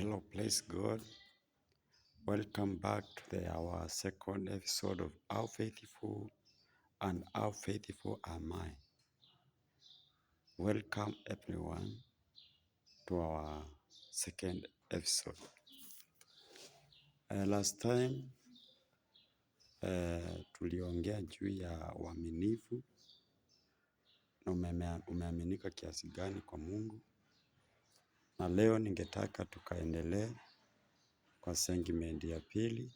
Hello, praise God. Welcome back to our second episode of How Faithful and How Faithful Am I. Welcome everyone to our second episode. Last time tuliongea juu ya uaminifu na umeaminika kiasi gani kwa Mungu, na leo ningetaka tukaendelee kwa segment ya pili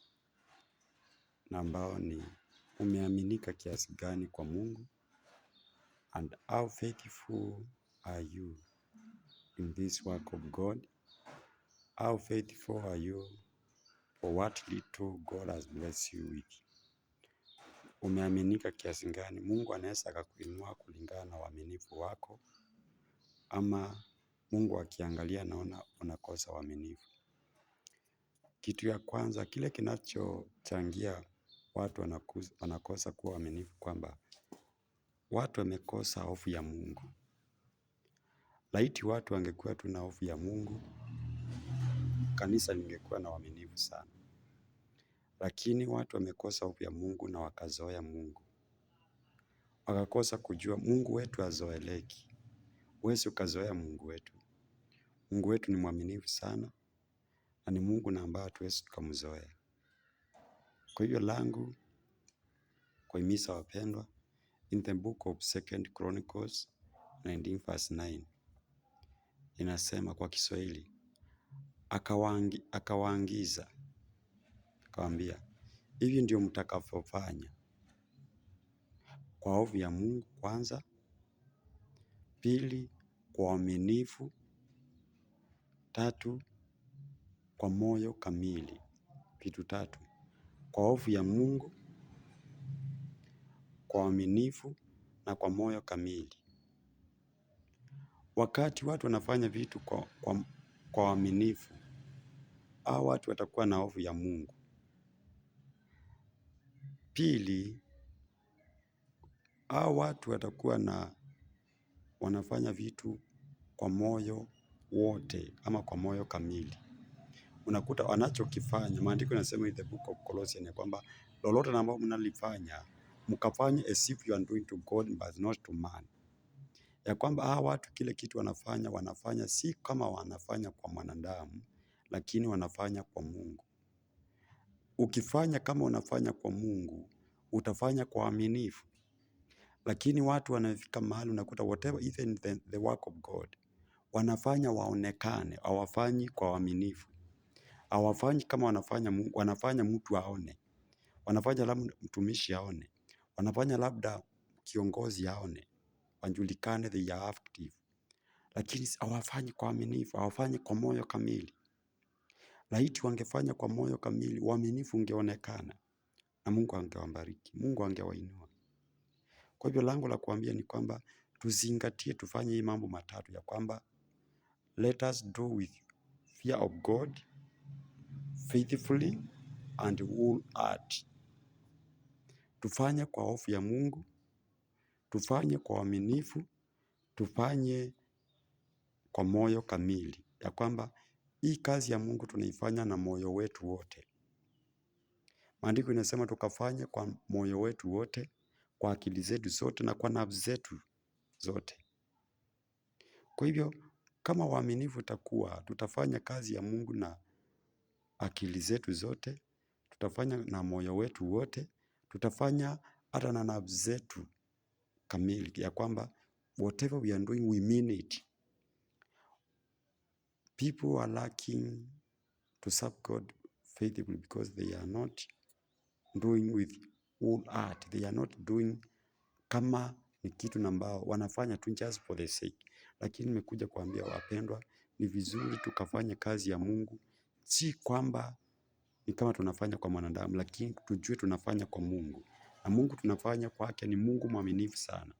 na ambao ni umeaminika kiasi gani kwa Mungu and how faithful are you in this work of God? How faithful are you for what little God has blessed you with? Umeaminika kiasi gani? Mungu anaweza akakuinua kulingana na uaminifu wako, ama Mungu akiangalia naona unakosa uaminifu. Kitu ya kwanza, kile kinachochangia watu wanakosa kuwa waaminifu kwamba watu wamekosa hofu ya Mungu. Laiti watu wangekuwa tu na hofu ya Mungu, kanisa lingekuwa na uaminifu sana. Lakini watu wamekosa hofu ya Mungu na wakazoea Mungu. Wakakosa kujua Mungu wetu hazoeleki. Huwezi ukazoea Mungu wetu. Mungu wetu ni mwaminifu sana na ni Mungu na ambaye hatuwezi tukamzoea. Kwa hivyo langu kuhimiza wapendwa, in the book of 2 Chronicles 19 verse 9 inasema kwa Kiswahili, akawaagiza, akawaambia, hivi ndio mtakavyofanya: kwa hofu ya Mungu kwanza, pili kwa uaminifu, tatu kwa moyo kamili. Vitu tatu: kwa hofu ya Mungu, kwa uaminifu na kwa moyo kamili. Wakati watu wanafanya vitu kwa uaminifu, hao watu watakuwa na hofu ya Mungu. Pili, hao watu watakuwa wanafanya vitu kwa moyo wote ama kwa moyo kamili. Unakuta wanachokifanya, maandiko yanasema in the book of Colossians kwamba lolote ambalo mnalifanya mkafanye as if you are doing to God but not to man. Ya kwamba hawa watu kile kitu wanafanya si kama wanafanya kwa mwanadamu, lakini wanafanya kwa Mungu. Ukifanya kama unafanya kwa Mungu, utafanya kwa uaminifu. Lakini watu wanafika mahali unakuta whatever even the work of God, wanafanya waonekane, hawafanyi kwa uaminifu. Hawafanyi kama wanafanya Mungu, wanafanya mtu aone. Wanafanya labda mtumishi aone. Wanafanya labda kiongozi aone. Wajulikane they are active. Lakini hawafanyi kwa uaminifu, hawafanyi kwa moyo kamili. Laiti wangefanya kwa moyo kamili, uaminifu ungeonekana na Mungu angewabariki, Mungu angewainua. Kwa hivyo langu la kuambia ni kwamba tuzingatie, tufanye hii mambo matatu ya kwamba let us do with fear of God, faithfully and whole heart. Tufanye kwa hofu ya Mungu, tufanye kwa uaminifu, tufanye kwa moyo kamili. Ya kwamba hii kazi ya Mungu tunaifanya na moyo wetu wote. Maandiko inasema tukafanye kwa moyo wetu wote, kwa akili zetu zote na kwa nafsi zetu zote. Kwa hivyo kama waaminifu tutafanya kazi ya Mungu na akili zetu zote, tutafanya na moyo wetu wote, tutafanya hata na nafsi zetu kamili, ya kwamba whatever we are doing we mean it. People are lacking to serve God faithfully because they are not doing with whole heart. They are not doing kama ni kitu ambao wanafanya tu just for the sake. Lakini nimekuja kuambia wapendwa, ni vizuri tukafanya kazi ya Mungu, si kwamba ni kama tunafanya kwa mwanadamu, lakini tujue tunafanya kwa Mungu. Na Mungu tunafanya kwake ni Mungu mwaminifu sana.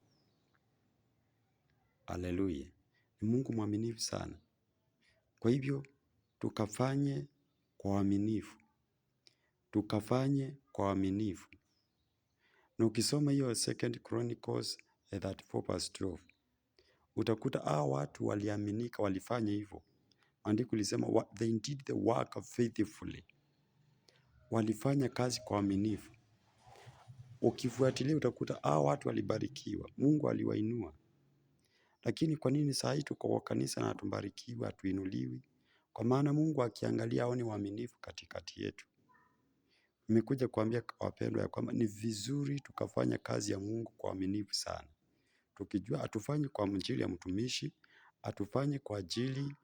Haleluya. Ni Mungu mwaminifu sana. Kwa hivyo tukafanye kwa uaminifu. Tukafanye kwa uaminifu. Na ukisoma hiyo 2 Chronicles 34 verse 12, utakuta hao watu waliaminika, walifanya hivyo. Andiko lisema they did the work faithfully. Walifanya kazi kwa uaminifu. Ukifuatilia utakuta watu walibarikiwa, Mungu aliwainua. Lakini kwa nini saa hii tuko kwa kanisa na hatubarikiwi, hatuinuliwi? Kwa maana Mungu akiangalia aone uaminifu katikati yetu. Nimekuja kuambia wapendwa ya kwamba ni vizuri tukafanya kazi ya Mungu kwa uaminifu sana. Tukijua hatufanyi kwa ajili ya mtumishi, hatufanyi kwa ajili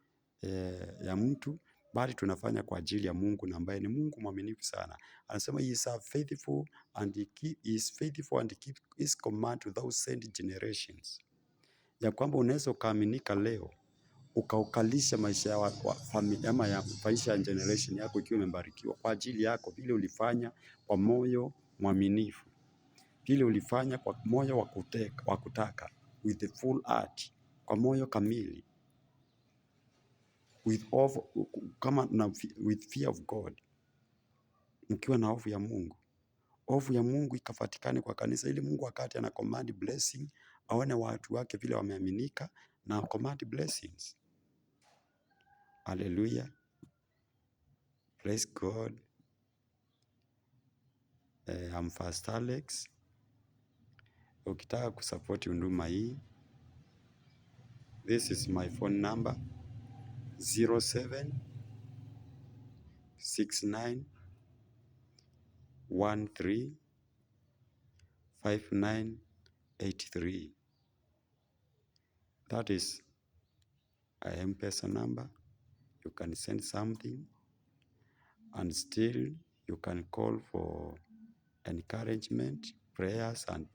ya mtu, bali tunafanya kwa ajili ya Mungu, na ambaye ni Mungu mwaminifu sana. Anasema he is faithful and he is faithful and keep his command to those sent generations. Ya kwamba unaweza ukaaminika leo ukaukalisha maisha ya familia ama ya maisha ya generation yako ikiwa umebarikiwa kwa ajili yako, vile ulifanya kwa moyo mwaminifu, vile ulifanya kwa moyo wa kutaka, with the full heart, kwa moyo kamili, with fear of God, mkiwa na hofu ya Mungu. Hofu ya Mungu ikapatikane kwa kanisa, ili Mungu wakati ana command blessing aone watu wake vile wameaminika na command blessings. Hallelujah. Praise God. I'm First Alex. Ukitaka kusupport huduma hii, this is my phone number 07 69 13 5983. That is a M-Pesa number. You can send something, and still you can call for encouragement, prayers, and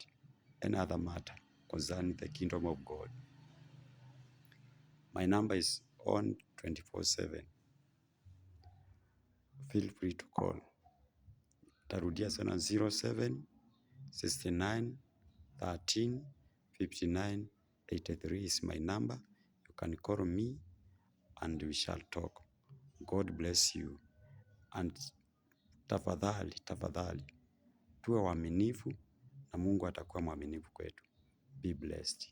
any other matter concerning the kingdom of God. My number is on 24/7. Feel free to call. Tarudia sana 07 69 13 59 83 is my number. You can call me and we shall talk. God bless you. And tafadhali tuwe waaminifu na Mungu atakuwa mwaminifu kwetu. Be blessed.